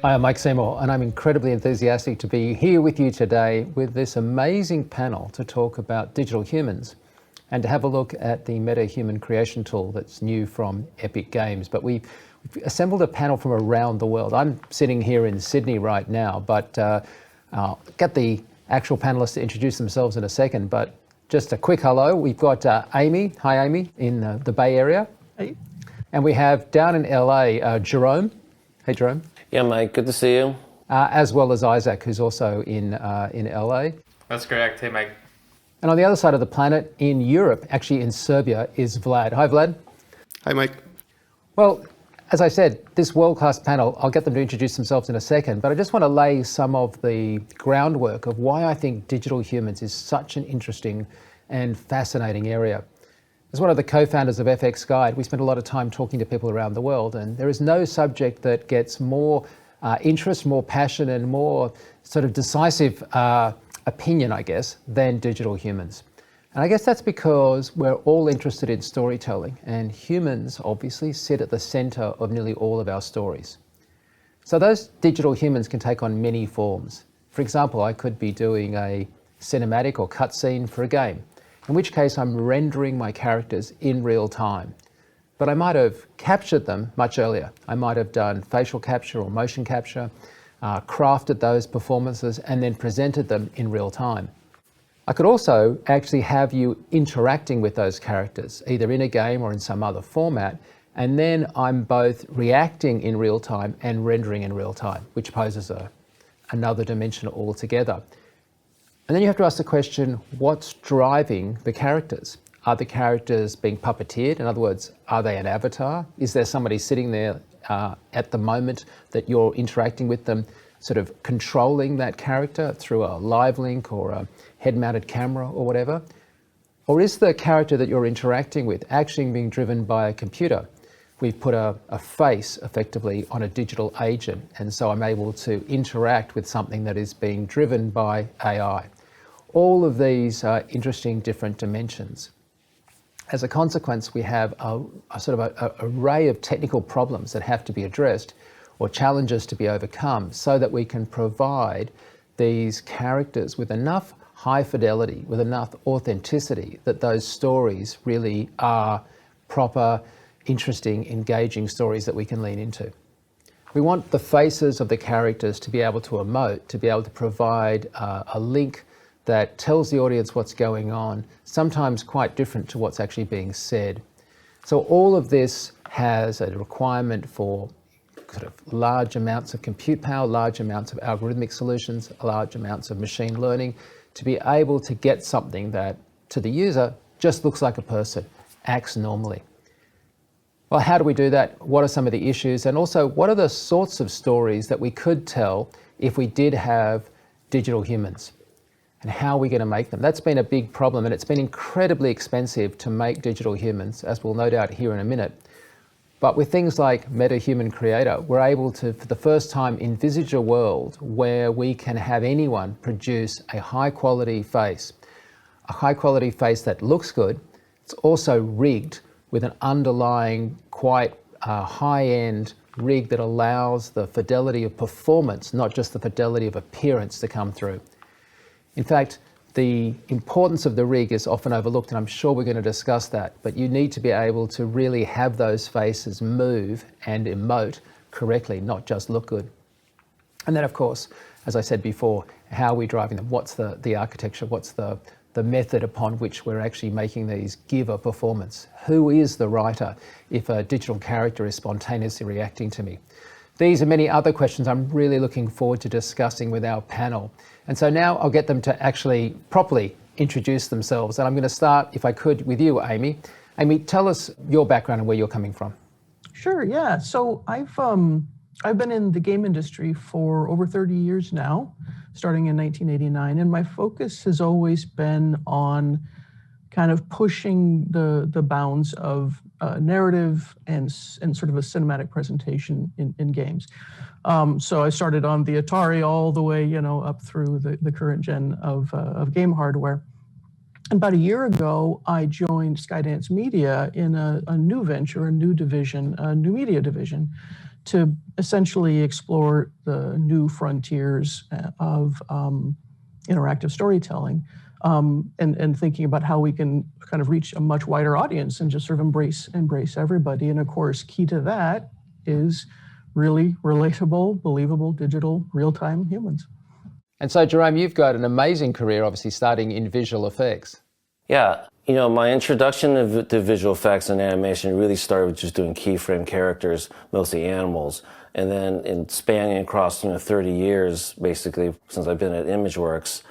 Hi, I'm Mike Seymour, and I'm incredibly enthusiastic to be here with you today with this amazing panel to talk about digital humans and to have a look at the Meta Human Creation tool that's new from Epic Games. But we've assembled a panel from around the world. I'm sitting here in Sydney right now, but I'll get the actual panelists to introduce themselves in a second. But just a quick hello. We've got Amy. Hi, Amy, in the Bay Area. Hey. And we have down in LA, Jerome. Hey, Jerome. Yeah, Mike, good to see you. As well as Isaac, who's also in LA. That's correct. Hey, Mike. And on the other side of the planet, in Europe, actually in Serbia, is Vlad. Hi, Vlad. Hi, Mike. Well, as I said, this world-class panel, I'll get them to introduce themselves in a second, but I just want to lay some of the groundwork of why I think digital humans is such an interesting and fascinating area. As one of the co-founders of FX Guide, we spend a lot of time talking to people around the world, and there is no subject that gets more interest, more passion, and more sort of decisive opinion, I guess, than digital humans. And I guess that's because we're all interested in storytelling, and humans obviously sit at the center of nearly all of our stories. So those digital humans can take on many forms. For example, I could be doing a cinematic or cutscene for a game, in which case I'm rendering my characters in real time. But I might have captured them much earlier. I might have done facial capture or motion capture, crafted those performances, and then presented them in real time. I could also actually have you interacting with those characters, either in a game or in some other format, and then I'm both reacting in real time and rendering in real time, which poses another dimension altogether. And then you have to ask the question, what's driving the characters? Are the characters being puppeteered? In other words, are they an avatar? Is there somebody sitting there at the moment that you're interacting with them, sort of controlling that character through a live link or a head-mounted camera or whatever? Or is the character that you're interacting with actually being driven by a computer? We've put a face effectively on a digital agent, and so I'm able to interact with something that is being driven by AI. All of these are interesting different dimensions. As a consequence, we have a sort of an array of technical problems that have to be addressed or challenges to be overcome so that we can provide these characters with enough high fidelity, with enough authenticity that those stories really are proper, interesting, engaging stories that we can lean into. We want the faces of the characters to be able to emote, to be able to provide a link that tells the audience what's going on, sometimes quite different to what's actually being said. So all of this has a requirement for sort of large amounts of compute power, large amounts of algorithmic solutions, large amounts of machine learning to be able to get something that to the user just looks like a person, acts normally. Well, how do we do that? What are some of the issues? And also, what are the sorts of stories that we could tell if we did have digital humans? And how are we going to make them? That's been a big problem, and it's been incredibly expensive to make digital humans, as we'll no doubt hear in a minute. But with things like Meta Human Creator, we're able to, for the first time, envisage a world where we can have anyone produce a high-quality face that looks good. It's also rigged with an underlying, quite high-end rig that allows the fidelity of performance, not just the fidelity of appearance, to come through. In fact, the importance of the rig is often overlooked, and I'm sure we're going to discuss that, but you need to be able to really have those faces move and emote correctly, not just look good. And then, of course, as I said before, how are we driving them? What's the architecture? What's the method upon which we're actually making these give a performance? Who is the writer if a digital character is spontaneously reacting to me? These and many other questions I'm really looking forward to discussing with our panel. And so now I'll get them to actually properly introduce themselves. And I'm going to start, if I could, with you, Amy. Amy, tell us your background and where you're coming from. Sure, yeah. So I've been in the game industry for over 30 years now, starting in 1989. And my focus has always been on kind of pushing the bounds of narrative and sort of a cinematic presentation in games. So I started on the Atari all the way, up through the current gen of game hardware. And about a year ago, I joined Skydance Media in a new venture, a new division, a new media division, to essentially explore the new frontiers of interactive storytelling, and thinking about how we can kind of reach a much wider audience and just sort of embrace everybody. And of course, key to that is really relatable, believable, digital, real-time humans. And so, Jerome, you've got an amazing career, obviously, starting in visual effects. Yeah, my introduction to visual effects and animation really started with just doing keyframe characters, mostly animals. And then in spanning across 30 years, basically, since I've been at ImageWorks,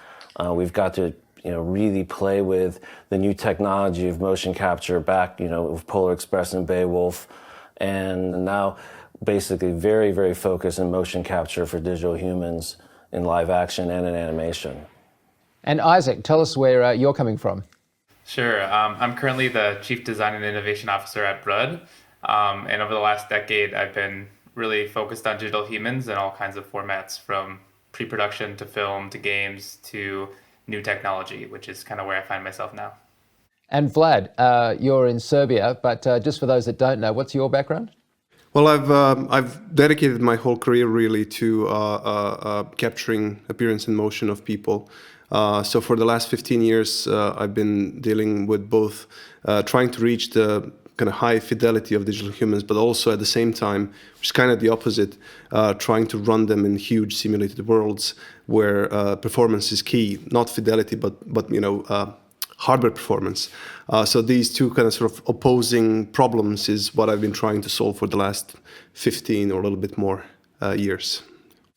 we've got to really play with the new technology of motion capture back, with Polar Express and Beowulf. And now basically very, very focused in motion capture for digital humans in live action and in animation. And Isaac, tell us where you're coming from. Sure. I'm currently the Chief Design and Innovation Officer at Brud. And over the last decade, I've been really focused on digital humans in all kinds of formats, from pre-production to film to games to new technology, which is kind of where I find myself now. And Vlad, you're in Serbia, but just for those that don't know, what's your background? Well, I've dedicated my whole career really to capturing appearance and motion of people. So for the last 15 years, I've been dealing with both trying to reach the kind of high fidelity of digital humans, but also at the same time, which is kind of the opposite, trying to run them in huge simulated worlds where performance is key, not fidelity, but hardware performance. So these two kind of sort of opposing problems is what I've been trying to solve for the last 15 or a little bit more years.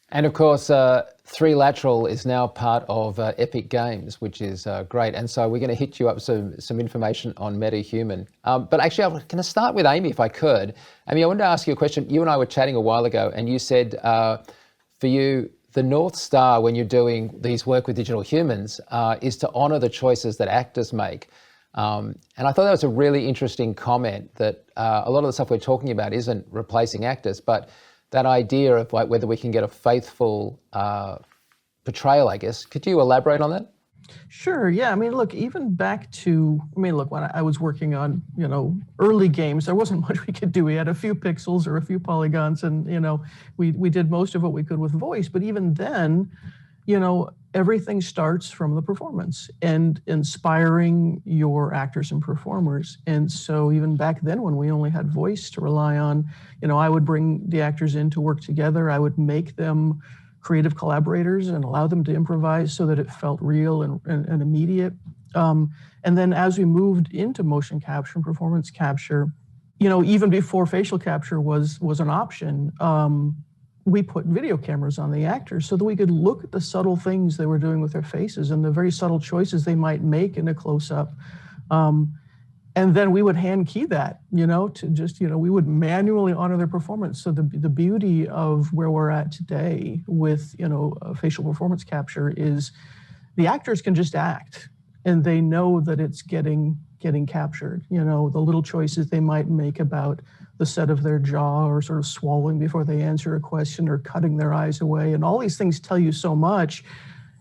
And of course, 3Lateral is now part of Epic Games, which is great. And so we're going to hit you up with some information on MetaHuman. But actually, I'm going to start with Amy, if I could. Amy, I wanted to ask you a question. You and I were chatting a while ago, and you said for you, the North Star when you're doing these work with digital humans is to honor the choices that actors make. And I thought that was a really interesting comment, that a lot of the stuff we're talking about isn't replacing actors, but that idea of like whether we can get a faithful portrayal, I guess. Could you elaborate on that? Sure. Yeah. I mean, look, even back to, when I was working on, early games, there wasn't much we could do. We had a few pixels or a few polygons, and, we did most of what we could with voice. But even then, everything starts from the performance and inspiring your actors and performers. And so even back then, when we only had voice to rely on, I would bring the actors in to work together. I would make them creative collaborators and allow them to improvise so that it felt real and immediate. And then as we moved into motion capture and performance capture, even before facial capture was an option, we put video cameras on the actors so that we could look at the subtle things they were doing with their faces and the very subtle choices they might make in a close-up. And then we would hand key that, to just, we would manually honor their performance. So the beauty of where we're at today with, facial performance capture is the actors can just act and they know that it's getting captured. The little choices they might make about the set of their jaw, or sort of swallowing before they answer a question, or cutting their eyes away. And all these things tell you so much.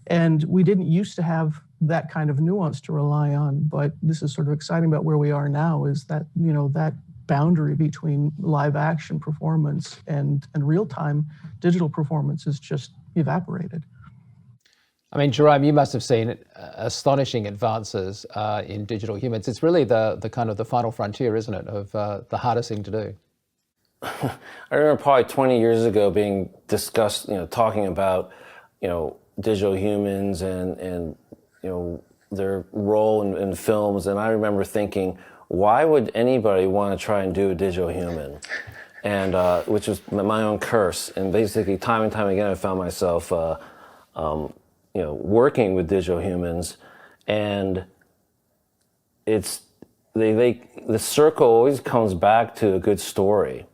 And we didn't used to have that kind of nuance to rely on. But this is sort of exciting about where we are now, is that, that boundary between live action performance and real-time digital performance has just evaporated. I mean, Jerome, you must have seen astonishing advances in digital humans. It's really the kind of the final frontier, isn't it, of the hardest thing to do? I remember probably 20 years ago being discussed, talking about, digital humans and their role in films. And I remember thinking, why would anybody want to try and do a digital human? And which was my own curse. And basically, time and time again, I found myself working with digital humans, and it's the circle always comes back to a good story.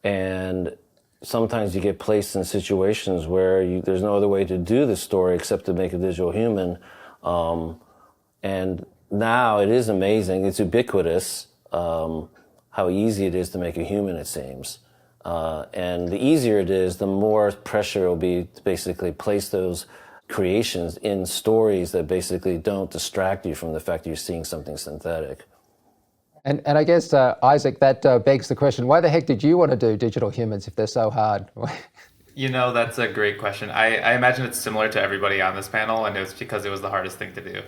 And sometimes you get placed in situations where there's no other way to do the story except to make a digital human. And now it is amazing, it's ubiquitous, how easy it is to make a human, it seems. And the easier it is, the more pressure it will be to basically place those creations in stories that basically don't distract you from the fact that you're seeing something synthetic. And I guess, Isaac, that begs the question, why the heck did you want to do digital humans if they're so hard? That's a great question. I imagine it's similar to everybody on this panel, and it was because it was the hardest thing to do.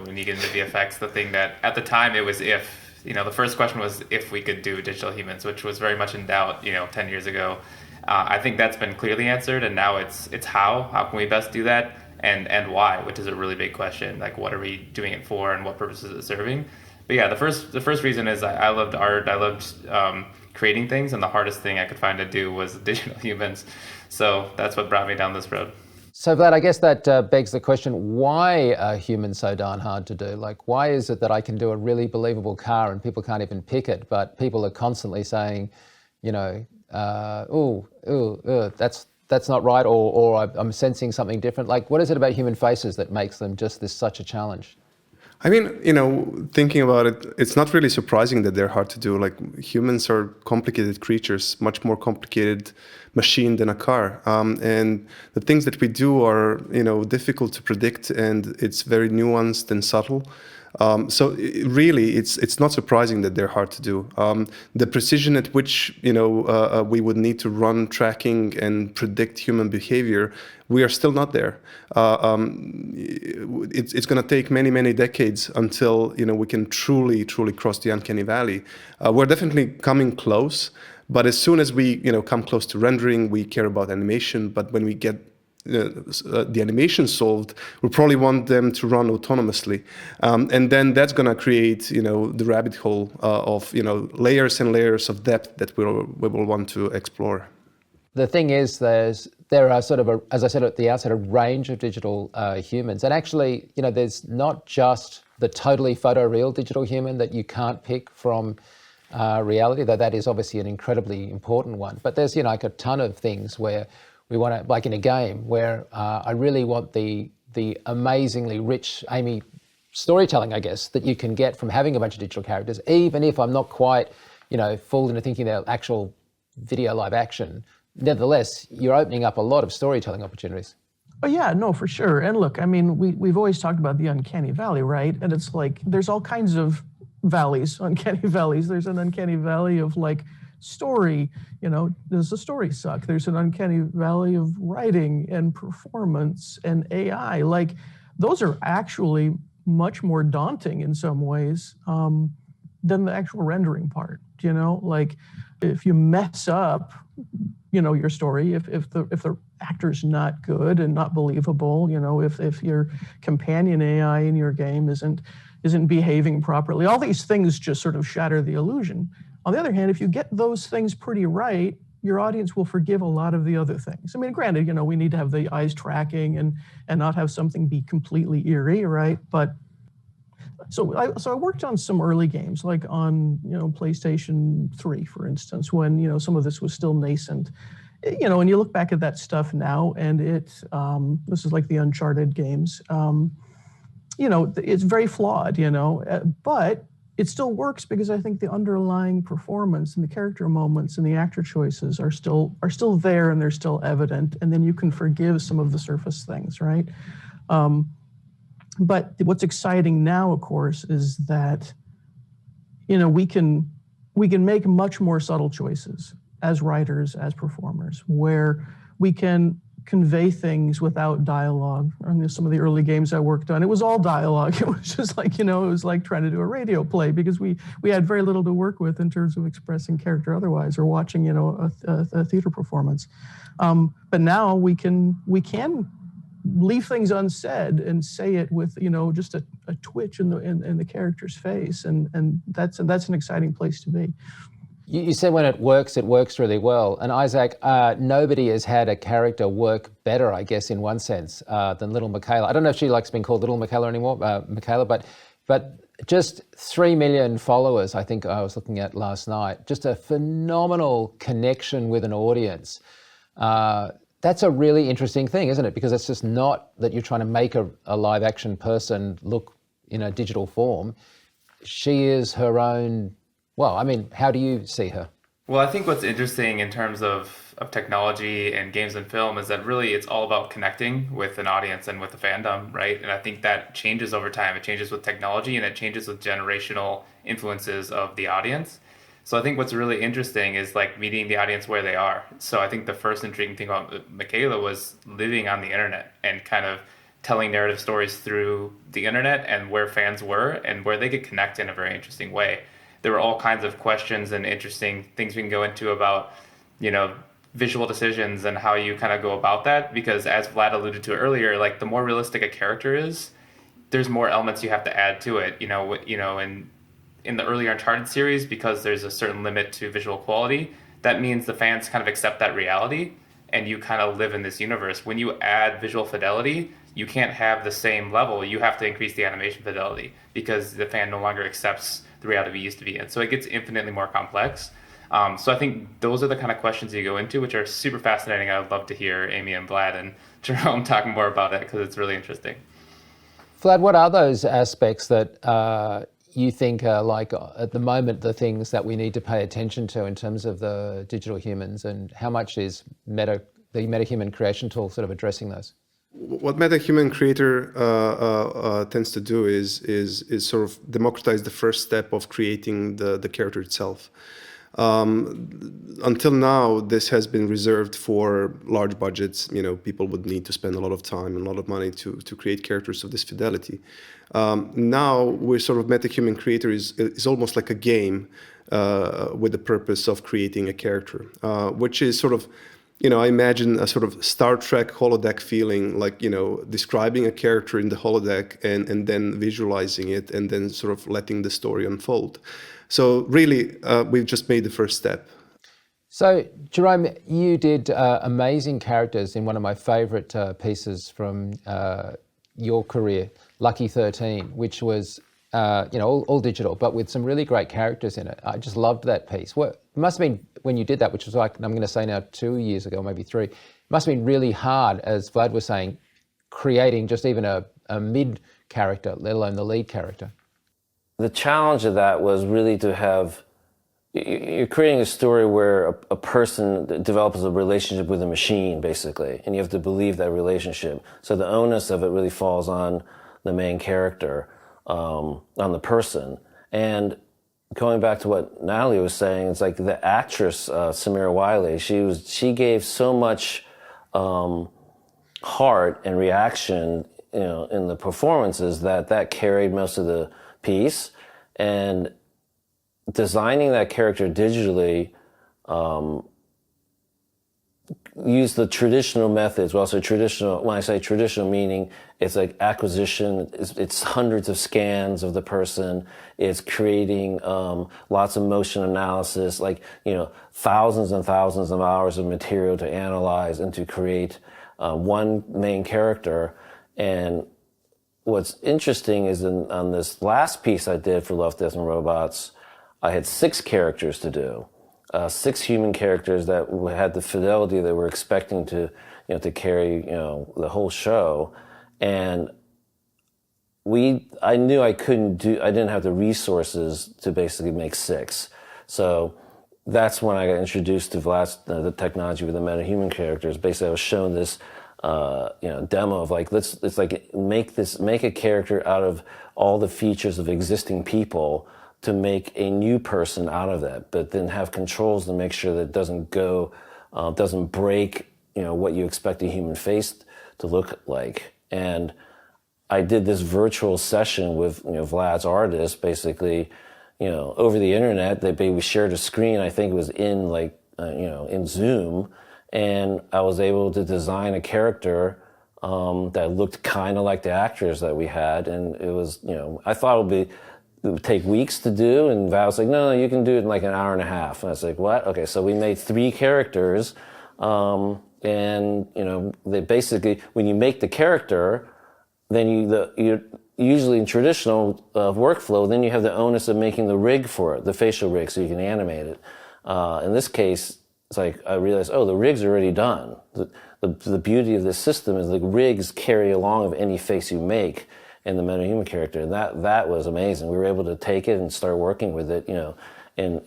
When you get into VFX, the thing that at the time it was if, the first question was if we could do digital humans, which was very much in doubt, 10 years ago. I think that's been clearly answered, and now it's how. How can we best do that, and why, which is a really big question. Like, what are we doing it for, and what purpose is it serving? But yeah, the first reason is I loved art. I loved creating things, and the hardest thing I could find to do was digital humans. So that's what brought me down this road. So Vlad, I guess that begs the question, why are humans so darn hard to do? Like, why is it that I can do a really believable car and people can't even pick it, but people are constantly saying, that's not right, or I'm sensing something different. Like, what is it about human faces that makes them just such a challenge? I mean, thinking about it, it's not really surprising that they're hard to do. Like, humans are complicated creatures, much more complicated machine than a car. And the things that we do are, difficult to predict, and it's very nuanced and subtle. So really, it's not surprising that they're hard to do. The precision at which we would need to run tracking and predict human behavior, we are still not there. It's going to take many decades until we can truly cross the uncanny valley. We're definitely coming close, but as soon as we come close to rendering, we care about animation. But when we get the animation solved, we probably want them to run autonomously, and then that's going to create the rabbit hole of layers and layers of depth that we will want to explore. The thing is, there are sort of as I said at the outset, a range of digital humans, and actually, there's not just the totally photoreal digital human that you can't pick from reality, though that is obviously an incredibly important one. But there's like a ton of things where we want to, like in a game, where I really want the amazingly rich Amy storytelling, I guess, that you can get from having a bunch of digital characters, even if I'm not quite, fooled into thinking they're actual video live action. Nevertheless, you're opening up a lot of storytelling opportunities. Oh yeah, no, for sure. And look, I mean, we've always talked about the uncanny valley, right? And it's like there's all kinds of valleys, uncanny valleys. There's an uncanny valley of like story, does the story suck? There's an uncanny valley of writing and performance and AI. Like, those are actually much more daunting in some ways than the actual rendering part. Like, if you mess up your story, if the actor's not good and not believable, if your companion AI in your game isn't behaving properly, all these things just sort of shatter the illusion. On the other hand, if you get those things pretty right, your audience will forgive a lot of the other things. I mean, granted, we need to have the eyes tracking and not have something be completely eerie, right? But so I worked on some early games, like on PlayStation 3, for instance, when some of this was still nascent. And you look back at that stuff now, and this is like the Uncharted games. It's very flawed, but it still works because I think the underlying performance and the character moments and the actor choices are still there, and they're still evident. And then you can forgive some of the surface things, right? But what's exciting now, of course, is that we can make much more subtle choices as writers, as performers, where we can convey things without dialogue. I mean, some of the early games I worked on, it was all dialogue. It was just like, it was like trying to do a radio play because we had very little to work with in terms of expressing character otherwise, or watching, a theater performance. But now we can leave things unsaid and say it with, just a twitch in the character's face. And that's an exciting place to be. You said when it works really well. And Isaac, nobody has had a character work better, I guess, in one sense, than Little Michaela. I don't know if she likes being called Little Michaela anymore, Michaela, but just 3 million followers, I think I was looking at last night. Just a phenomenal connection with an audience. That's a really interesting thing, isn't it? Because it's just not that you're trying to make a live action person look in a digital form. She is her own. Well, I mean, how do you see her? Well, I think what's interesting in terms of technology and games and film is that really it's all about connecting with an audience and with the fandom, right? And I think that changes over time. It changes with technology and it changes with generational influences of the audience. So I think what's really interesting is like meeting the audience where they are. So I think the first intriguing thing about Michaela was living on the internet and kind of telling narrative stories through the internet and where fans were and where they could connect in a very interesting way. There were all kinds of questions and interesting things we can go into about, you know, visual decisions and how you kind of go about that. Because as Vlad alluded to earlier, like the more realistic a character is, there's more elements you have to add to it. In the earlier Uncharted series, because there's a certain limit to visual quality, that means the fans kind of accept that reality and you kind of live in this universe. When you add visual fidelity, you can't have the same level. You have to increase the animation fidelity because the fan no longer accepts the reality we used to be in. So it gets infinitely more complex. So I think those are the kind of questions you go into, which are super fascinating. I would love to hear Amy and Vlad and Jerome talk more about it because it's really interesting. Vlad, what are those aspects that you think are like at the moment the things that we need to pay attention to in terms of the digital humans, and how much is the MetaHuman creation tool sort of addressing those? What MetaHuman Creator tends to do is sort of democratize the first step of creating the character itself. Until now, this has been reserved for large budgets. You know, people would need to spend a lot of time and a lot of money to create characters of this fidelity. Now, we're sort of MetaHuman Creator is almost like a game with the purpose of creating a character, which is sort of, you know, I imagine a sort of Star Trek holodeck feeling, like, you know, describing a character in the holodeck and then visualizing it and then sort of letting the story unfold. So really, we've just made the first step. So, Jerome, you did amazing characters in one of my favorite pieces from your career, Lucky 13, which was all digital, but with some really great characters in it. I just loved that piece. It must have been when you did that, which was like, I'm going to say now 2 years ago, maybe 3, it must have been really hard, as Vlad was saying, creating just even a mid character, let alone the lead character. The challenge of that was really to have, you're creating a story where a person develops a relationship with a machine, basically, and you have to believe that relationship. So the onus of it really falls on the main character, on the person. And going back to what Natalie was saying, it's like the actress, Samira Wiley, she gave so much heart and reaction, in the performances that carried most of the piece. And designing that character digitally, use the traditional methods. Well, so traditional, when I say traditional, meaning it's like acquisition, it's hundreds of scans of the person, it's creating lots of motion analysis, like, thousands and thousands of hours of material to analyze and to create one main character. And what's interesting is on this last piece I did for Love, Death, and Robots, I had 6 characters to do. 6 human characters that had the fidelity that we're expecting to carry, the whole show. And I knew I didn't have the resources to basically make 6. So that's when I got introduced to the technology with the MetaHuman characters. Basically, I was shown this, demo of like, let's make a character out of all the features of existing people to make a new person out of that, but then have controls to make sure that it doesn't break, what you expect a human face to look like. And I did this virtual session with, Vlad's artist, basically, over the internet. We shared a screen. I think it was in in Zoom, and I was able to design a character that looked kind of like the actors that we had, and it was, I thought it would take weeks to do, and Val was like, no, you can do it in like an hour and a half. And I was like, what? Okay, so we made 3 characters, and they basically, when you make the character, then you usually in traditional workflow, then you have the onus of making the rig for it, the facial rig, so you can animate it. In this case, it's like I realized, the rig's already done. The beauty of this system is the rigs carry along of any face you make in the MetaHuman character. And that was amazing. We were able to take it and start working with it, in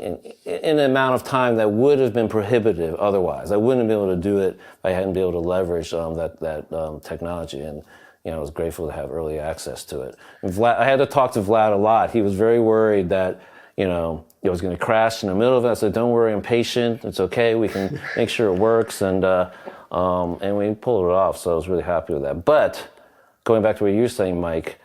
an amount of time that would have been prohibitive otherwise. I wouldn't have been able to do it if I hadn't been able to leverage that technology. And I was grateful to have early access to it. And Vlad, I had to talk to Vlad a lot. He was very worried that it was going to crash in the middle of it. I said, "Don't worry, I'm patient. It's okay. We can make sure it works." And we pulled it off. So I was really happy with that. But going back to what you were saying, Mike.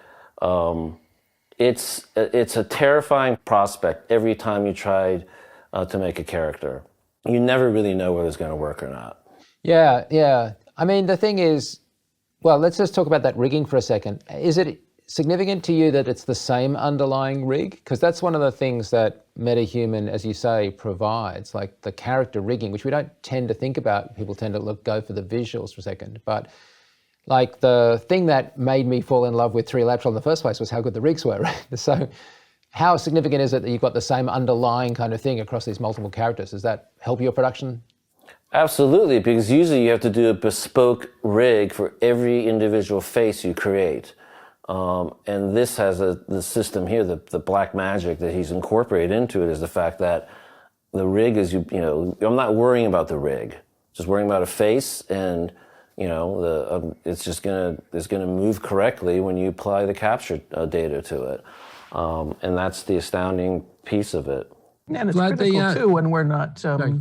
It's a terrifying prospect every time you try to make a character. You never really know whether it's going to work or not. Yeah. I mean, the thing is, well, let's just talk about that rigging for a second. Is it significant to you that it's the same underlying rig? Because that's one of the things that MetaHuman, as you say, provides, like the character rigging, which we don't tend to think about. People tend to go for the visuals for a second. But like the thing that made me fall in love with 3Lateral in the first place was how good the rigs were, right? So how significant is it that you've got the same underlying kind of thing across these multiple characters? Does that help your production? Absolutely, because usually you have to do a bespoke rig for every individual face you create. And this has the system here, the black magic that he's incorporated into it is the fact that the rig is, I'm not worrying about the rig, just worrying about a face, and it's gonna move correctly when you apply the capture data to it, and that's the astounding piece of it. And it's critical too when we're not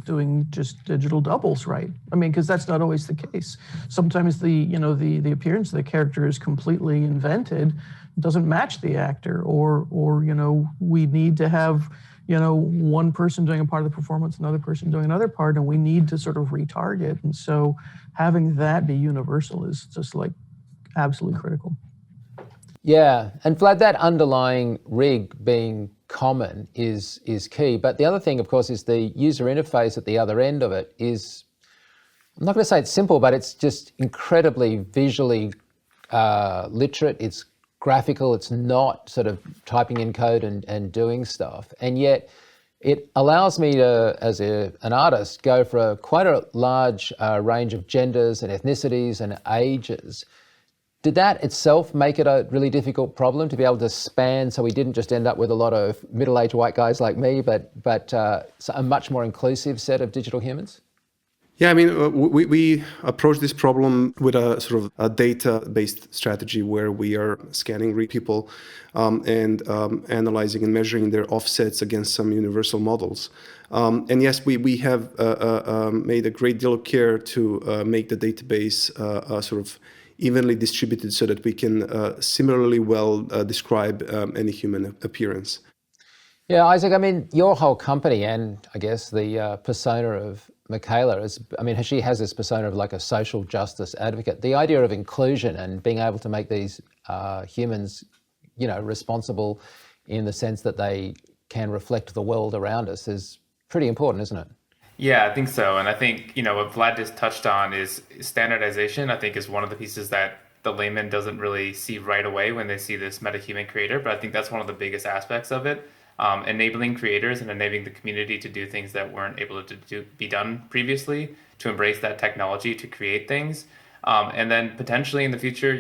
doing just digital doubles, right? I mean, because that's not always the case. Sometimes the appearance of the character is completely invented, doesn't match the actor, or we need to have one person doing a part of the performance, another person doing another part, and we need to sort of retarget. And so having that be universal is just like absolutely critical. Yeah, and Vlad, that underlying rig being common is key. But the other thing, of course, is the user interface at the other end of it is, I'm not going to say it's simple, but it's just incredibly visually literate. It's graphical. It's not sort of typing in code and doing stuff. And yet it allows me to, as an artist, go for quite a large range of genders and ethnicities and ages. Did that itself make it a really difficult problem to be able to span, so we didn't just end up with a lot of middle-aged white guys like me, but a much more inclusive set of digital humans? Yeah, I mean, we approach this problem with a sort of a data-based strategy where we are scanning people and analyzing and measuring their offsets against some universal models. And yes, we have made a great deal of care to make the database sort of evenly distributed so that we can similarly well describe any human appearance. Yeah, Isaac, I mean, your whole company and I guess the persona of Michaela she has this persona of like a social justice advocate. The idea of inclusion and being able to make these humans, responsible in the sense that they can reflect the world around us is pretty important, isn't it? Yeah, I think so. And I think, what Vlad just touched on is standardization, I think, is one of the pieces that the layman doesn't really see right away when they see this MetaHuman creator. But I think that's one of the biggest aspects of it. Enabling creators and enabling the community to do things that weren't able to be done previously, to embrace that technology to create things. And then potentially in the future,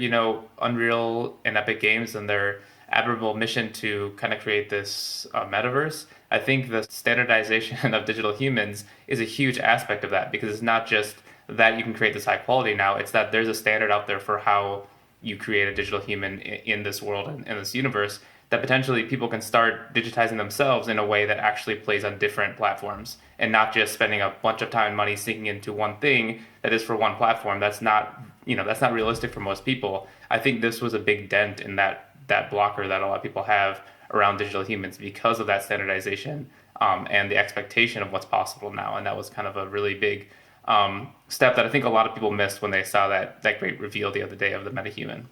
Unreal and Epic Games and their admirable mission to kind of create this metaverse. I think the standardization of digital humans is a huge aspect of that, because it's not just that you can create this high quality now, it's that there's a standard out there for how you create a digital human in this world and in this universe, that potentially people can start digitizing themselves in a way that actually plays on different platforms and not just spending a bunch of time and money sinking into one thing that is for one platform. That's not realistic for most people. I think this was a big dent in that blocker that a lot of people have around digital humans because of that standardization and the expectation of what's possible now. And that was kind of a really big step that I think a lot of people missed when they saw that great reveal the other day of the MetaHuman.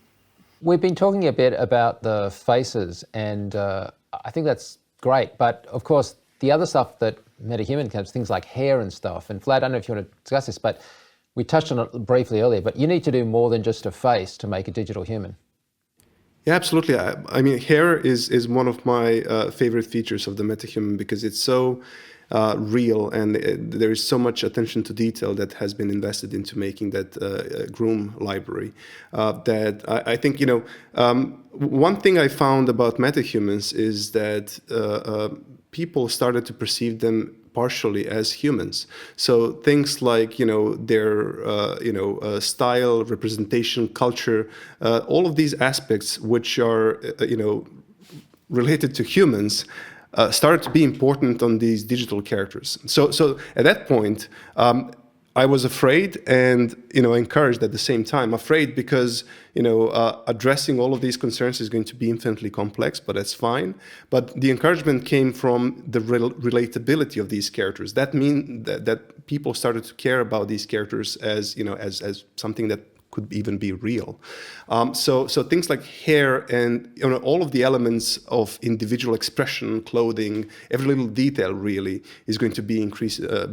We've been talking a bit about the faces, and I think that's great. But of course, the other stuff that MetaHuman has, things like hair and stuff. And Vlad, I don't know if you want to discuss this, but we touched on it briefly earlier, but you need to do more than just a face to make a digital human. Yeah, absolutely. I mean, hair is one of my favorite features of the MetaHuman because it's so real, and there is so much attention to detail that has been invested into making that groom library that I think, one thing I found about metahumans is that people started to perceive them partially as humans. So things like, their, style, representation, culture, all of these aspects which are, related to humans, started to be important on these digital characters. So at that point, I was afraid and encouraged at the same time. Afraid because addressing all of these concerns is going to be infinitely complex, but that's fine. But the encouragement came from the relatability of these characters. That means that people started to care about these characters as as something that could even be real. So things like hair and all of the elements of individual expression, clothing, every little detail really is going to be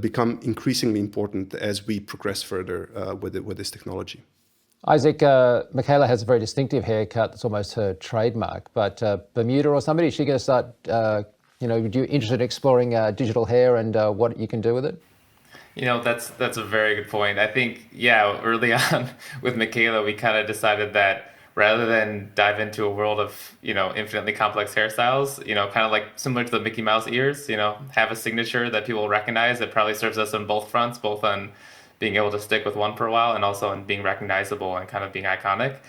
become increasingly important as we progress further with this technology. Isaac, Michaela has a very distinctive haircut that's almost her trademark, but Bermuda or somebody, is she going to start, you interested in exploring digital hair and what you can do with it? That's a very good point. I think, early on with Michaela, we kind of decided that rather than dive into a world of, infinitely complex hairstyles, kind of like similar to the Mickey Mouse ears, have a signature that people recognize that probably serves us on both fronts, both on being able to stick with one for a while and also on being recognizable and kind of being iconic.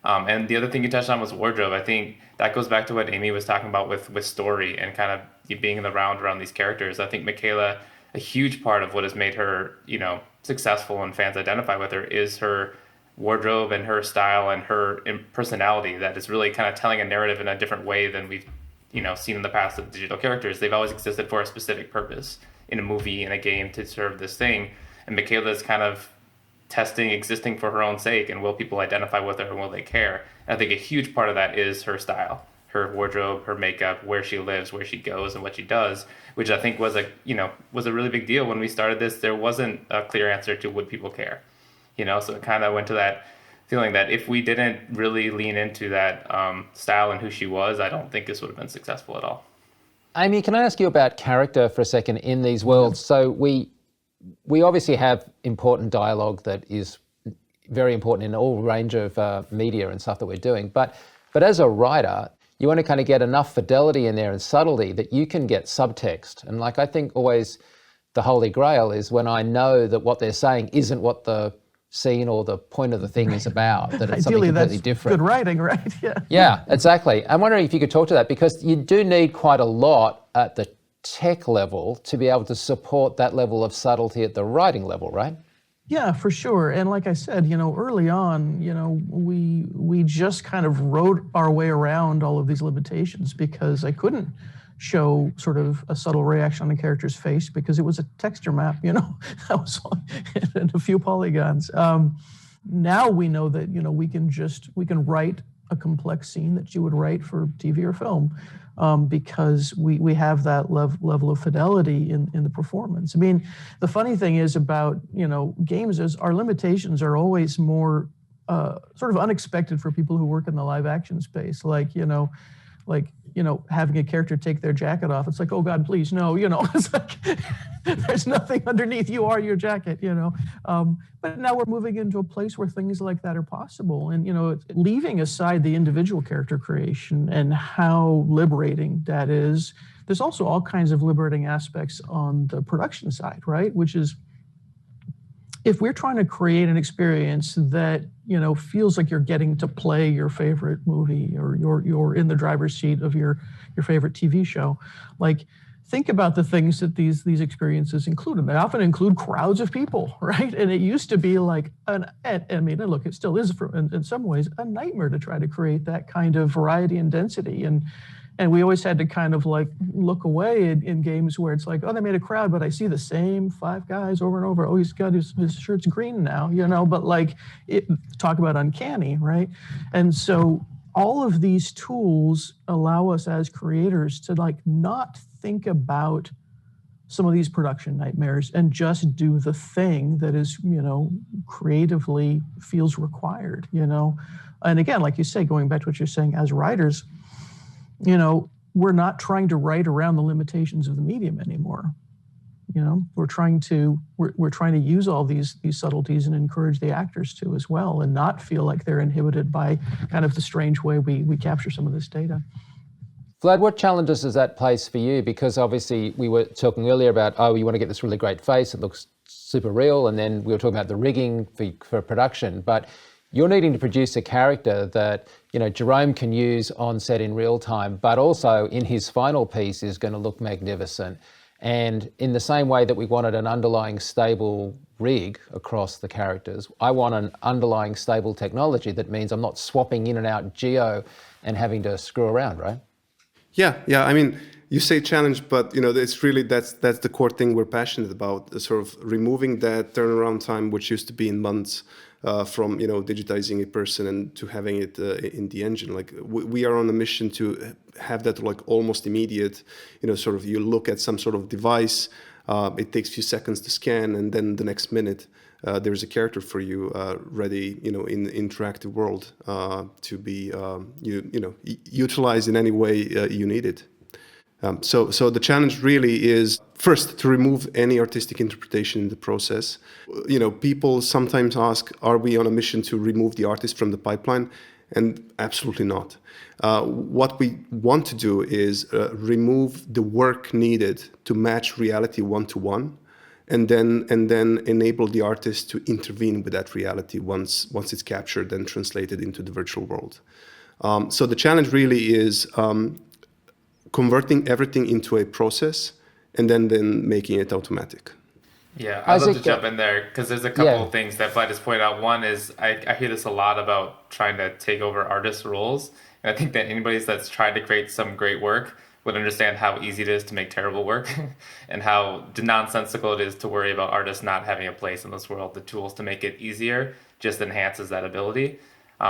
And the other thing you touched on was wardrobe. I think that goes back to what Amy was talking about with story and kind of being in the round around these characters. I think Michaela, a huge part of what has made her, successful and fans identify with her is her wardrobe and her style and her personality that is really kind of telling a narrative in a different way than we've, seen in the past of digital characters. They've always existed for a specific purpose in a movie, in a game, to serve this thing. And Michaela is kind of existing for her own sake, and will people identify with her and will they care? And I think a huge part of that is her style, her wardrobe, her makeup, where she lives, where she goes, and what she does, which I think was a really big deal when we started this. There wasn't a clear answer to would people care, so it kind of went to that feeling that if we didn't really lean into that style and who she was, I don't think this would have been successful at all. Amy, can I ask you about character for a second in these worlds? So we obviously have important dialogue that is very important in all range of media and stuff that we're doing, but as a writer, you want to kind of get enough fidelity in there and subtlety that you can get subtext. And I think always the holy grail is when I know that what they're saying isn't what the scene or the point of the thing is about, that it's Ideally, something completely that's different. Good writing, right? Yeah. Yeah, exactly. I'm wondering if you could talk to that, because you do need quite a lot at the tech level to be able to support that level of subtlety at the writing level, right? Yeah, for sure. And like I said, early on, we just kind of wrote our way around all of these limitations because I couldn't show sort of a subtle reaction on the character's face because it was a texture map, that was and a few polygons. Now we know that, we can write a complex scene that you would write for TV or film because we have that level of fidelity in the performance. I mean, the funny thing is about, games is our limitations are always more sort of unexpected for people who work in the live action space. Having a character take their jacket off, it's like, oh God, please, no, it's like, there's nothing underneath, you are your jacket, But now we're moving into a place where things like that are possible. And, leaving aside the individual character creation and how liberating that is, there's also all kinds of liberating aspects on the production side, right? Which is, if we're trying to create an experience that, feels like you're getting to play your favorite movie or you're in the driver's seat of your favorite TV show, think about the things that these experiences include. And they often include crowds of people, right? And it used to be look, it still is in some ways a nightmare to try to create that kind of variety and density. And we always had to kind of look away in games where it's like, oh, they made a crowd, but I see the same 5 guys over and over. Oh, he's got his shirt's green now, but talk about uncanny, right? And so all of these tools allow us as creators to not think about some of these production nightmares and just do the thing that is, creatively feels required, And again, like you say, going back to what you're saying, as writers, we're not trying to write around the limitations of the medium anymore. You know, we're trying to use all these subtleties and encourage the actors to as well, and not feel like they're inhibited by kind of the strange way we capture some of this data. Vlad, what challenges does that place for you? Because obviously we were talking earlier about, oh, you want to get this really great face, it looks super real, and then we were talking about the rigging for production, but you're needing to produce a character that, you know, Jerome can use on set in real time, but also in his final piece is going to look magnificent. And in the same way that we wanted an underlying stable rig across the characters, I want an underlying stable technology that means I'm not swapping in and out geo and having to screw around, right? Yeah. I mean, you say challenge, but you know, it's really that's the core thing we're passionate about. Sort of removing that turnaround time, which used to be in months, from digitizing a person and to having it in the engine. Like we are on a mission to have that like almost immediate. Sort of you look at some sort of device, it takes a few seconds to scan, and then the next minute there's a character for you ready, in the interactive world to be utilized in any way you need it. So the challenge really is first to remove any artistic interpretation in the process. People sometimes ask, are we on a mission to remove the artist from the pipeline? And absolutely not. What we want to do is remove the work needed to match reality one-to-one, and then enable the artist to intervene with that reality once it's captured and translated into the virtual world. So the challenge really is converting everything into a process and then making it automatic. Yeah, I'd love to jump in there because there's a couple of things that Vlad just pointed out. One is I hear this a lot about trying to take over artists' roles. And I think that anybody that's trying to create some great work would understand how easy it is to make terrible work and how nonsensical it is to worry about artists not having a place in this world. The tools to make it easier just enhances that ability.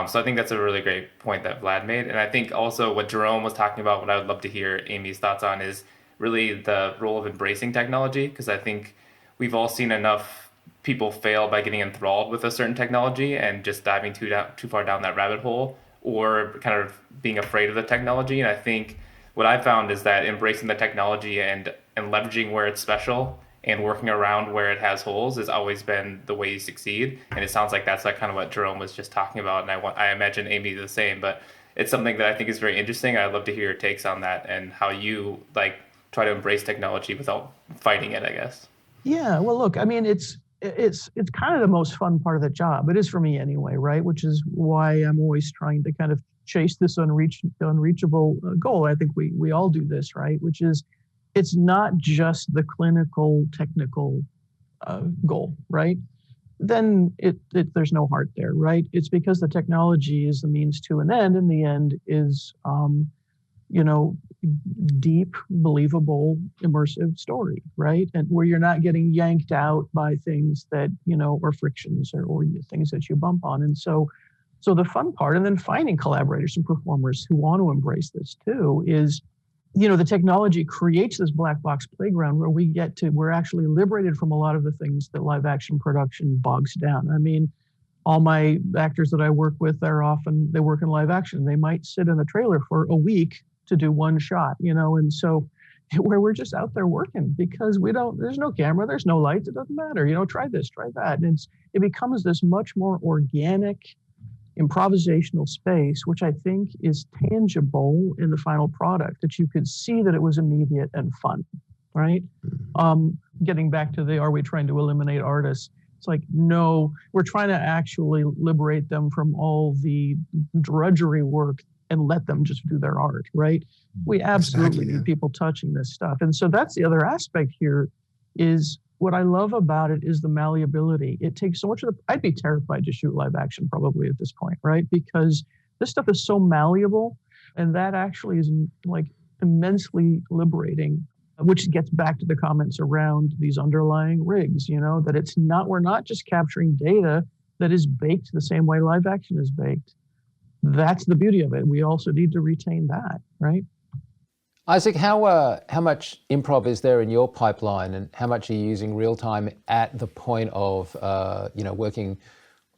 So I think that's a really great point that Vlad made. And I think also what Jerome was talking about, what I would love to hear Amy's thoughts on, is really the role of embracing technology, because I think we've all seen enough people fail by getting enthralled with a certain technology and just diving too far down that rabbit hole, or kind of being afraid of the technology. And I think what I found is that embracing the technology and leveraging where it's special and working around where it has holes has always been the way you succeed. And it sounds like that's like kind of what Jerome was just talking about. And I imagine Amy the same, but it's something that I think is very interesting. I'd love to hear your takes on that and how you like try to embrace technology without fighting it, I guess. Yeah, well, look, I mean, it's kind of the most fun part of the job. It is for me anyway, right? Which is why I'm always trying to kind of chase this unreachable goal. I think we all do this, right? Which is, it's not just the clinical, technical goal, right? Then there's no heart there, right? It's because the technology is the means to an end, and the end is, deep, believable, immersive story, right? And where you're not getting yanked out by things that, or frictions or things that you bump on. And so the fun part, and then finding collaborators and performers who want to embrace this too, is, the technology creates this black box playground where we're actually liberated from a lot of the things that live action production bogs down. I mean, all my actors that I work with they work in live action. They might sit in a trailer for a week to do one shot, and so where we're just out there working because there's no camera, there's no lights, it doesn't matter, try this, try that. And it becomes this much more organic, improvisational space, which I think is tangible in the final product, that you could see that it was immediate and fun, right? Getting back to are we trying to eliminate artists? It's like, no, we're trying to actually liberate them from all the drudgery work and let them just do their art, right? We absolutely need people touching this stuff. And so that's the other aspect here, is what I love about it is the malleability. It takes so much I'd be terrified to shoot live action probably at this point, right? Because this stuff is so malleable, and that actually is like immensely liberating, which gets back to the comments around these underlying rigs, that we're not just capturing data that is baked the same way live action is baked. That's the beauty of it. We also need to retain that, right? Isaac, how much improv is there in your pipeline, and how much are you using real time at the point of working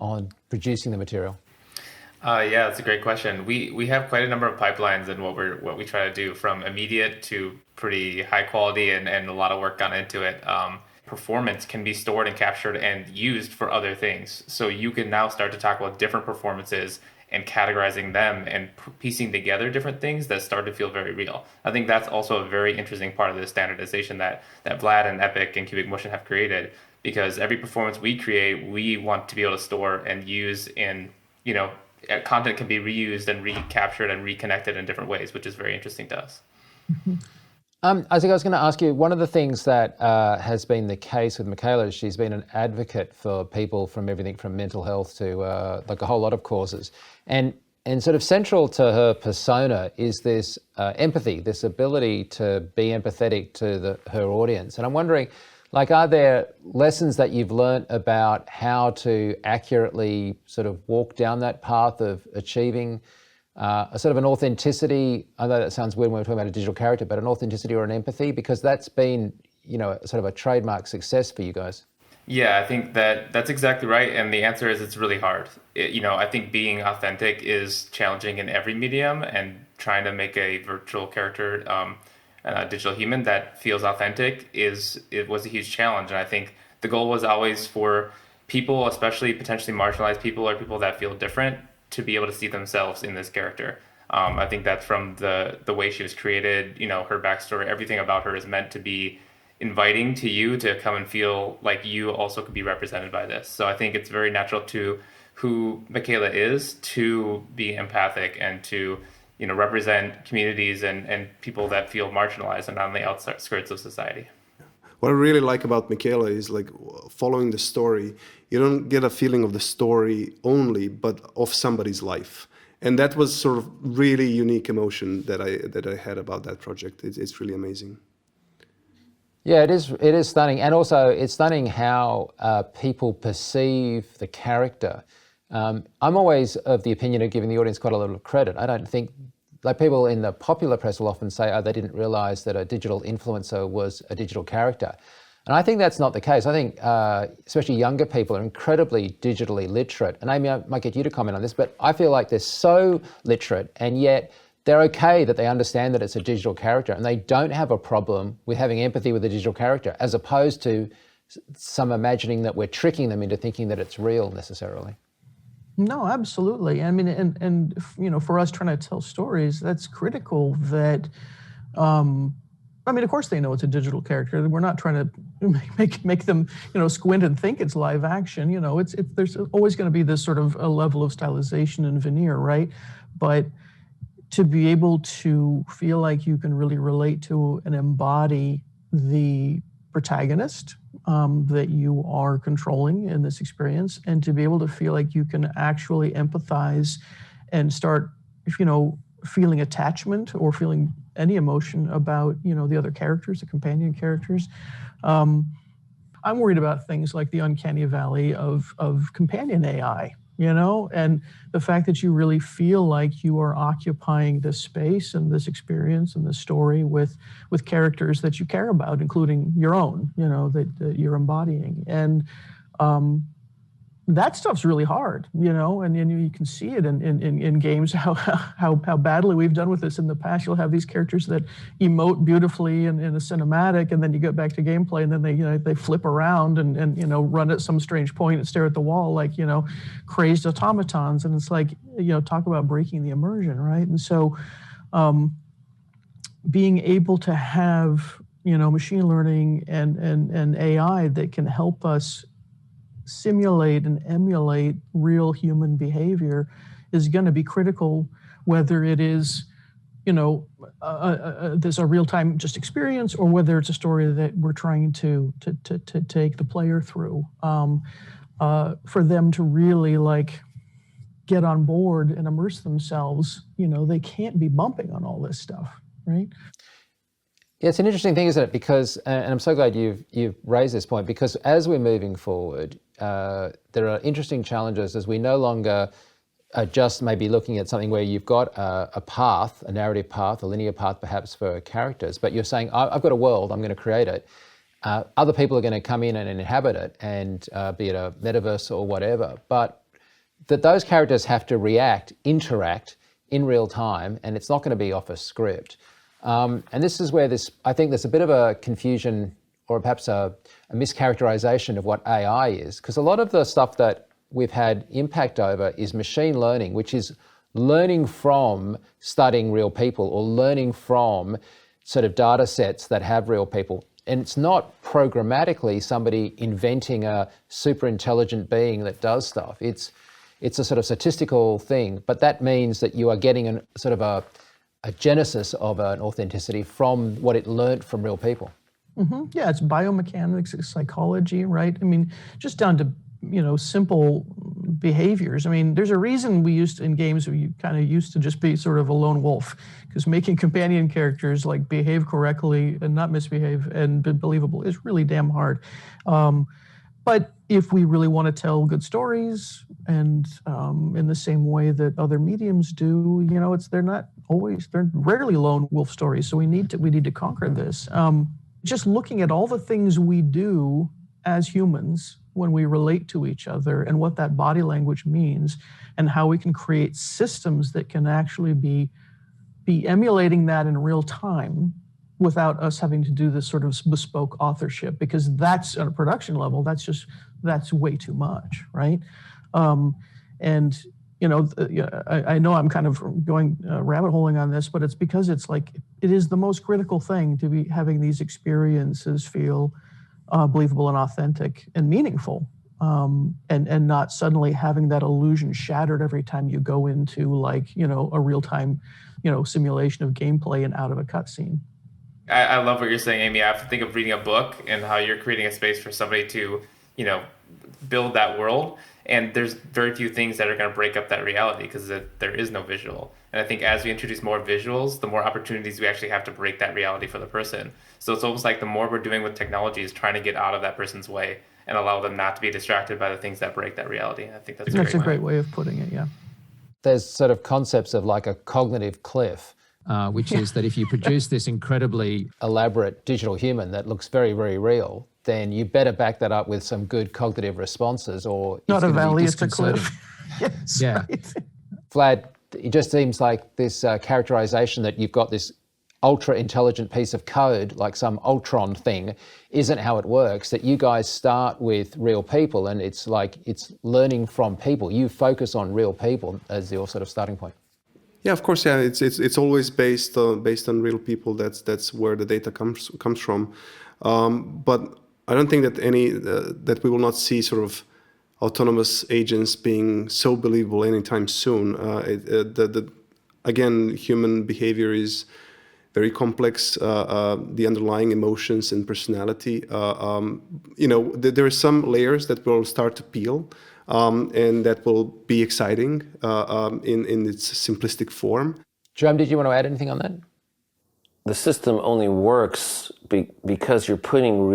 on producing the material? Yeah, that's a great question. We have quite a number of pipelines in what we try to do, from immediate to pretty high quality, and a lot of work gone into it. Performance can be stored and captured and used for other things. So you can now start to talk about different performances and categorizing them and piecing together different things that start to feel very real. I think that's also a very interesting part of the standardization that Vlad and Epic and Cubic Motion have created, because every performance we create, we want to be able to store and use in, content can be reused and recaptured and reconnected in different ways, which is very interesting to us. Isaac, I was going to ask you, one of the things that has been the case with Michaela is she's been an advocate for people from everything from mental health to like a whole lot of causes. And sort of central to her persona is this empathy, this ability to be empathetic to her audience. And I'm wondering, like, are there lessons that you've learned about how to accurately sort of walk down that path of achieving a sort of an authenticity? I know that sounds weird when we're talking about a digital character, but an authenticity or an empathy, because that's been, sort of a trademark success for you guys. Yeah, I think that's exactly right. And the answer is it's really hard. I think being authentic is challenging in every medium, and trying to make a virtual character, a digital human that feels authentic it was a huge challenge. And I think the goal was always for people, especially potentially marginalized people or people that feel different, to be able to see themselves in this character. I think that from the way she was created, her backstory, everything about her is meant to be inviting to you to come and feel like you also could be represented by this. So I think it's very natural to who Michaela is to be empathic and to represent communities and people that feel marginalized and on the outskirts of society. What I really like about Michaela is, like, following the story. You don't get a feeling of the story only, but of somebody's life. And that was sort of really unique emotion that I had about that project. It's really amazing. Yeah, it is stunning. And also it's stunning how people perceive the character. I'm always of the opinion of giving the audience quite a lot of credit. I don't think, like, people in the popular press will often say, they didn't realize that a digital influencer was a digital character. And I think that's not the case. I think especially younger people are incredibly digitally literate. And Amy, I might get you to comment on this, but I feel like they're so literate, and yet they're okay that they understand that it's a digital character, and they don't have a problem with having empathy with a digital character, as opposed to some imagining that we're tricking them into thinking that it's real necessarily. No, absolutely. I mean, and for us trying to tell stories, that's critical. That, of course they know it's a digital character. We're not trying to make them, squint and think it's live action. There's always going to be this sort of a level of stylization and veneer, right? But to be able to feel like you can really relate to and embody the protagonist that you are controlling in this experience, and to be able to feel like you can actually empathize and start, feeling attachment or feeling any emotion about, the other characters, the companion characters. I'm worried about things like the uncanny valley of companion AI, and the fact that you really feel like you are occupying this space and this experience and this story with characters that you care about, including your own, that you're embodying. And that stuff's really hard, and you can see it in games, how badly we've done with this in the past. You'll have these characters that emote beautifully in a cinematic, and then you get back to gameplay, and then they flip around and run at some strange point and stare at the wall like, crazed automatons. And it's like, talk about breaking the immersion, right? And so being able to have, machine learning and AI that can help us simulate and emulate real human behavior is going to be critical, whether it is, there's a real-time just experience, or whether it's a story that we're trying to take the player through, for them to really get on board and immerse themselves. They can't be bumping on all this stuff, right? Yeah, it's an interesting thing, isn't it? Because, and I'm so glad you've raised this point, because as we're moving forward, there are interesting challenges as we no longer are just maybe looking at something where you've got a path, a narrative path, a linear path perhaps for characters, but you're saying, I've got a world, I'm going to create it. Other people are going to come in and inhabit it, and be it a metaverse or whatever. But that those characters have to interact in real time, and it's not going to be off a script. And this is where I think there's a bit of a confusion or perhaps a mischaracterization of what AI is, because a lot of the stuff that we've had impact over is machine learning, which is learning from studying real people or learning from sort of data sets that have real people. And it's not programmatically somebody inventing a super intelligent being that does stuff. It's a sort of statistical thing, but that means that you are getting a genesis of an authenticity from what it learned from real people. Mm-hmm. Yeah, it's biomechanics, it's psychology, right? I mean, just down to simple behaviors. I mean, there's a reason in games we kind of used to just be sort of a lone wolf, because making companion characters like behave correctly and not misbehave and be believable is really damn hard. But if we really want to tell good stories, and in the same way that other mediums do, they're rarely lone wolf stories. So we need to conquer this. Just looking at all the things we do as humans when we relate to each other and what that body language means, and how we can create systems that can actually be emulating that in real time without us having to do this sort of bespoke authorship, because that's at a production level, that's way too much, right? I know I'm kind of going rabbit holing on this, but it's because it's like it is the most critical thing to be having these experiences feel believable and authentic and meaningful, and not suddenly having that illusion shattered every time you go into a real time simulation of gameplay and out of a cutscene. I love what you're saying, Amy. I have to think of reading a book and how you're creating a space for somebody to, build that world. And there's very few things that are going to break up that reality because there is no visual. And I think as we introduce more visuals, the more opportunities we actually have to break that reality for the person. So it's almost like the more we're doing with technology is trying to get out of that person's way and allow them not to be distracted by the things that break that reality. I think that's a great way of putting it, yeah. There's sort of concepts of like a cognitive cliff, which is that if you produce this incredibly elaborate digital human that looks very, very real, then you better back that up with some good cognitive responses, or not a valley, it's a cliff. Yes, yeah. Right. Vlad, it just seems like this characterization that you've got this ultra intelligent piece of code, like some Ultron thing, isn't how it works. That you guys start with real people, and it's learning from people. You focus on real people as your sort of starting point. Yeah, of course. Yeah, it's always based on real people. That's where the data comes from. But I don't think that that we will not see sort of autonomous agents being so believable anytime soon. Again, human behavior is very complex. The underlying emotions and personality. There are some layers that will start to peel, and that will be exciting in its simplistic form. Jerome, did you want to add anything on that? The system only works because you're putting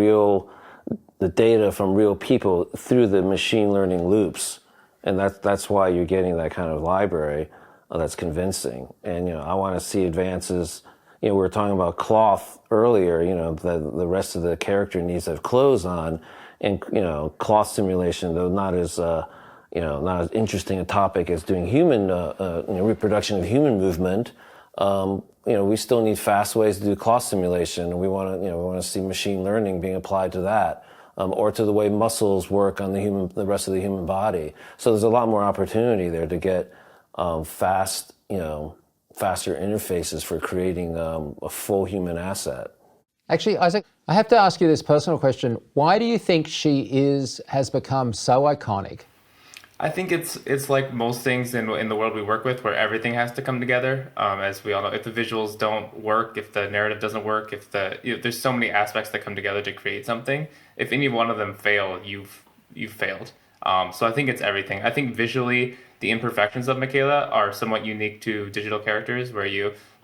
the data from real people through the machine learning loops, and that's why you're getting that kind of library that's convincing. And I want to see advances. We were talking about cloth earlier. The rest of the character needs to have clothes on, and cloth simulation, though not as interesting a topic as doing human reproduction of human movement. We still need fast ways to do cloth simulation. We want to see machine learning being applied to that, or to the way muscles work on the rest of the human body. So there's a lot more opportunity there to get faster interfaces for creating a full human asset. Actually, Isaac, I have to ask you this personal question. Why do you think she has become so iconic? I think it's like most things in the world we work with, where everything has to come together. As we all know, if the visuals don't work, if the narrative doesn't work, if there's so many aspects that come together to create something. If any one of them fail, you've failed. So I think it's everything. I think visually, the imperfections of Michaela are somewhat unique to digital characters, where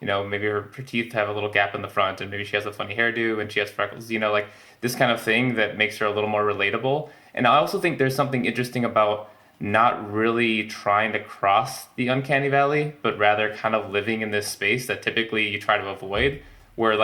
maybe her teeth have a little gap in the front, and maybe she has a funny hairdo, and she has freckles. Like this kind of thing that makes her a little more relatable. And I also think there's something interesting about not really trying to cross the uncanny valley, but rather kind of living in this space that typically you try to avoid, where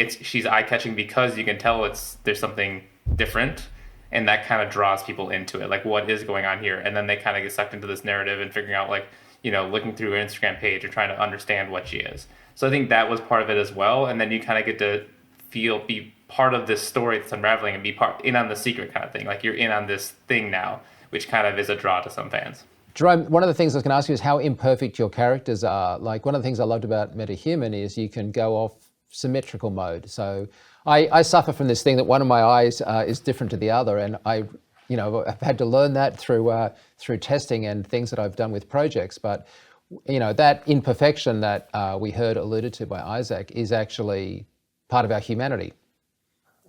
she's eye-catching because you can tell there's something different, and that kind of draws people into it. Like, what is going on here? And then they kind of get sucked into this narrative and figuring out, like, looking through an Instagram page or trying to understand what she is. So I think that was part of it as well. And then you kind of get to be part of this story that's unraveling and be in on the secret kind of thing. Like, you're in on this thing now, which kind of is a draw to some fans. Jerome, one of the things I was going to ask you is how imperfect your characters are. Like, one of the things I loved about MetaHuman is you can go off symmetrical mode. So I suffer from this thing that one of my eyes is different to the other, and I've had to learn that through testing and things that I've done with projects. But that imperfection that we heard alluded to by Isaac is actually part of our humanity.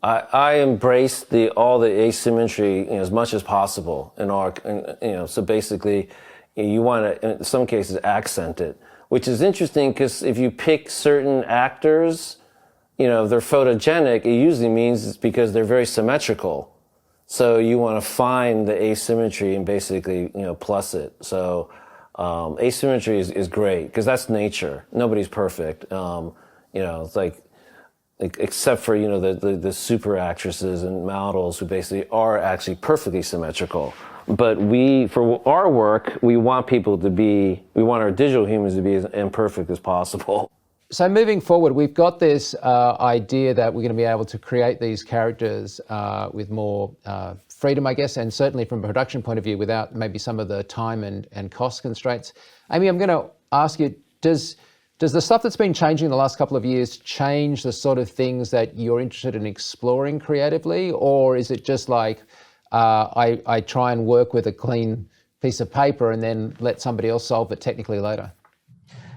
I embrace all the asymmetry as much as possible in our, so basically you want to, in some cases, accent it, which is interesting because if you pick certain actors, if they're photogenic, it usually means it's because they're very symmetrical. So you want to find the asymmetry and basically, plus it. So asymmetry is great because that's nature. Nobody's perfect. It's like, except for the super actresses and models who basically are actually perfectly symmetrical. But for our work, we want our digital humans to be as imperfect as possible. So moving forward, we've got this idea that we're going to be able to create these characters with more freedom, I guess, and certainly from a production point of view without maybe some of the time and cost constraints. Amy, I'm going to ask you, does the stuff that's been changing in the last couple of years change the sort of things that you're interested in exploring creatively? Or is it just like, I try and work with a clean piece of paper and then let somebody else solve it technically later?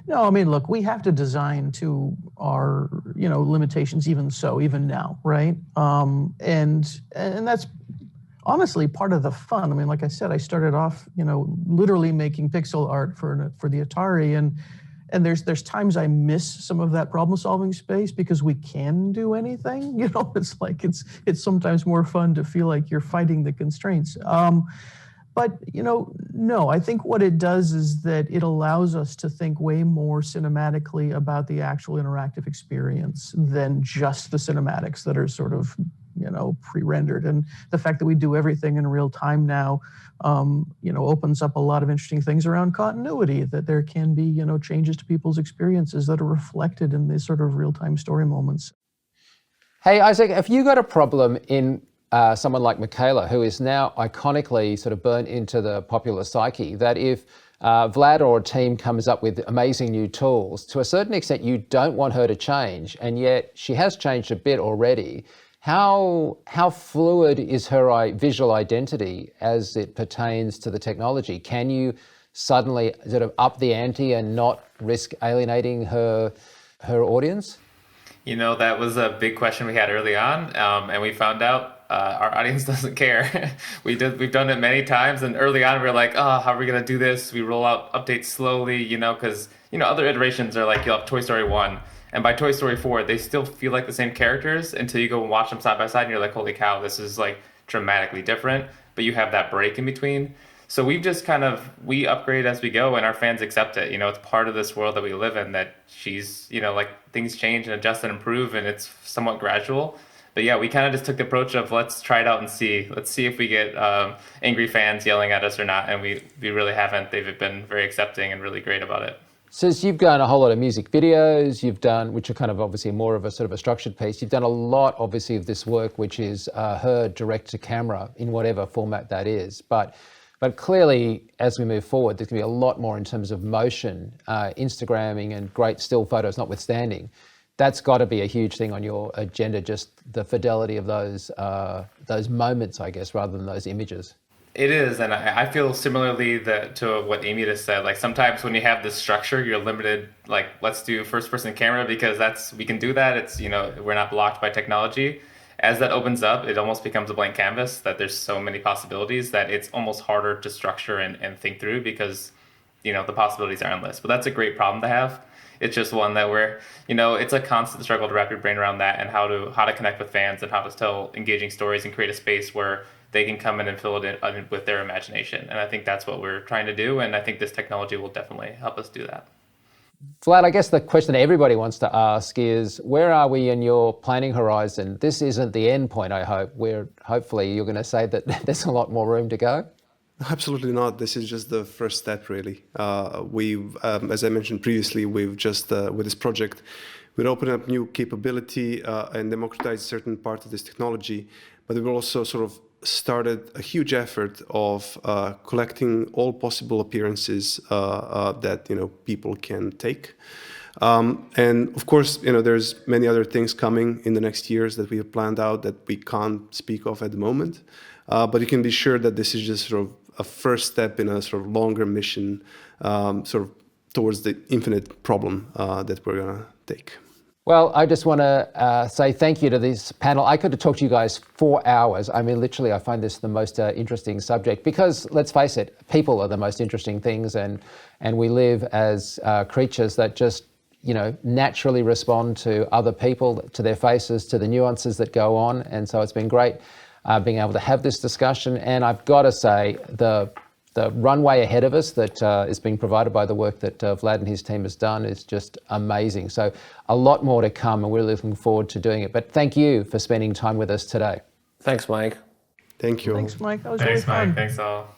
No, I mean, look, we have to design to our, limitations even now, right? And that's honestly part of the fun. I mean, like I said, I started off, literally making pixel art for the Atari, and there's times I miss some of that problem solving space because we can do anything. It's like it's sometimes more fun to feel like you're fighting the constraints. But no, I think what it does is that it allows us to think way more cinematically about the actual interactive experience than just the cinematics that are sort of pre-rendered. And the fact that we do everything in real time now opens up a lot of interesting things around continuity, that there can be changes to people's experiences that are reflected in these sort of real-time story moments. Hey, Isaac, have you got a problem in someone like Michaela, who is now iconically sort of burnt into the popular psyche, that if Vlad or a team comes up with amazing new tools, to a certain extent you don't want her to change, and yet she has changed a bit already. How fluid is her visual identity as it pertains to the technology? Can you suddenly sort of up the ante and not risk alienating her audience? That was a big question we had early on, and we found out our audience doesn't care. We've done it many times, and early on we were like, oh, how are we gonna do this? We roll out updates slowly, because other iterations are like, you'll have Toy Story 1, and by Toy Story 4, they still feel like the same characters until you go and watch them side by side, and you're like, holy cow, this is like dramatically different. But you have that break in between. So we've just we upgrade as we go, and our fans accept it. It's part of this world that we live in, that she's, like, things change and adjust and improve, and it's somewhat gradual. But yeah, we kind of just took the approach of, let's try it out and see. Let's see if we get angry fans yelling at us or not. And we really haven't. They've been very accepting and really great about it. So you've done a whole lot of music videos, you've done, which are kind of obviously more of a sort of a structured piece. You've done a lot, obviously, of this work, which is her direct to camera in whatever format that is. But clearly, as we move forward, there's going to be a lot more in terms of motion, Instagramming and great still photos notwithstanding. That's got to be a huge thing on your agenda, just the fidelity of those moments, I guess, rather than those images. It is, and I feel similarly to what Amy just said. Like, sometimes when you have this structure, you're limited. Like, let's do first-person camera because we can do that. It's we're not blocked by technology. As that opens up, it almost becomes a blank canvas. That there's so many possibilities that it's almost harder to structure and think through because the possibilities are endless. But that's a great problem to have. It's just one that it's a constant struggle to wrap your brain around that and how to connect with fans and how to tell engaging stories and create a space where they can come in and fill it in with their imagination. And I think that's what we're trying to do. And I think this technology will definitely help us do that. Vlad, I guess the question everybody wants to ask is, where are we in your planning horizon? This isn't the end point, I hope. Hopefully you're going to say that there's a lot more room to go. Absolutely not. This is just the first step, really. We've, as I mentioned previously, we've just, with this project, we're opening up new capability and democratize certain parts of this technology, but we've also sort of started a huge effort of collecting all possible appearances that people can take. And of course, there's many other things coming in the next years that we have planned out that we can't speak of at the moment. But you can be sure that this is just sort of a first step in a sort of longer mission, sort of towards the infinite problem that we're going to take. Well, I just want to say thank you to this panel. I could have talked to you guys 4 hours. I mean, literally, I find this the most interesting subject because, let's face it, people are the most interesting things, and we live as creatures that just, naturally respond to other people, to their faces, to the nuances that go on. And so it's been great being able to have this discussion. And I've got to say, the runway ahead of us that is being provided by the work that Vlad and his team has done is just amazing. So a lot more to come, and we're looking forward to doing it. But thank you for spending time with us today. Thanks, Mike. Thank you. Thanks, Mike. That was Thanks, really fun. Mike. Thanks all.